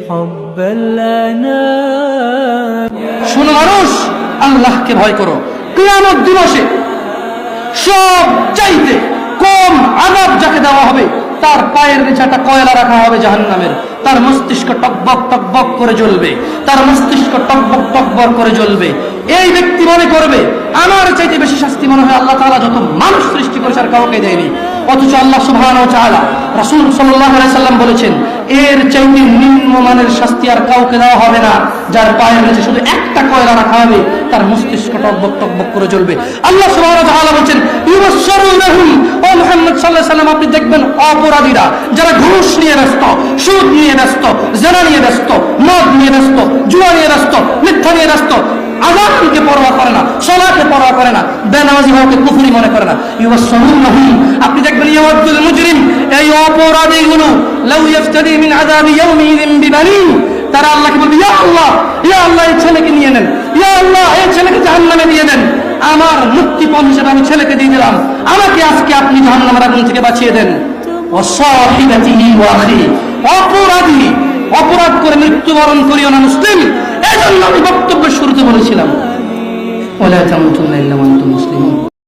حب الأنام শোনো মানুষ, আল্লাহকে ভয় করো। কিয়ামত দিবসে সব চাইতে কম আযাব যাকে দেওয়া হবে, তার পায়ের নিচে একটা কয়লা রাখা হবে জাহান্নামের। তার মস্তিষ্ক টকবক টকবক করে জ্বলবে, তার মস্তিষ্ক টকবক টকবক করে জ্বলবে। এই ব্যক্তি মনে করবে আমার চাইতে বেশি শাস্তি মনে হয় আল্লাহ তাআলা যত মানুষ সৃষ্টি করেছে আর কাউকে দেয়নি। অথচ আল্লাহ সুবহানাহু ওয়া তাআলা, রাসূল সাল্লাল্লাহু আলাইহি সাল্লাম বলেছেন, এর চাইতে নিম্নমানের শাস্তি আর কাউকে দেওয়া হবে না, যার পায়ের নিচে শুধু একটা কয়লা রাখা হবে, তার মস্তিষ্ক টকবক টকবক করে জ্বলবে। আল্লাহ সুবহানাহু ওয়া তাআলা বলেন, ইউবাশশিরুনহুম, ও মুহাম্মদ সাল্লাল্লাহু আলাইহি সাল্লাম, আপনি দেখবেন অপরাধীরা যারা ঘুষ নিয়ে ব্যস্ত, সুদ নিয়ে ব্যস্ত, জিনা নিয়ে ব্যস্ত, মদ নিয়ে ব্যস্ত, জুয়া নিয়ে ব্যস্ত, মিথ্যা নিয়ে ব্যস্ত, আযানকে পরোয়া করে না, সালাতকে পরোয়া করে না, বেনামাজি ভাবে কুফরি মনে করে না। ইউবাশশিরুনহুম, আপনি দেখবেন ইয়াওয়াদুল মুজরিম, এই অপরাধীগুলো লাউ ইফতাদি মিন আযাবি ইয়াউমিযিন বিবানি, তারা আল্লাহকে বলবে, ইয়া আল্লাহ, ইয়া আল্লাহ, এই ছেলেকে নিয়ে নেন, ইয়া আল্লাহ, এই ছেলেকে জাহান্নামে দিয়ে দেন, আমার মুক্তিপণ হিসেবে আমি ছেলেকে দিয়ে দিলাম, আমাকে আজকে আপনি জাহান্নামের আগুন থেকে বাঁচিয়ে দেন। ওয়াসাহিবাতিহি ওয়া আখি, অপরাধী অপরাধ করে মৃত্যুবরণ করিও না মুসলিম। এজন্য আমি বক্তব্যের শুরুতে বলেছিলাম, ওয়ালা তামুতুন্না ইল্লা ওয়া আনতুম মুসলিমুন।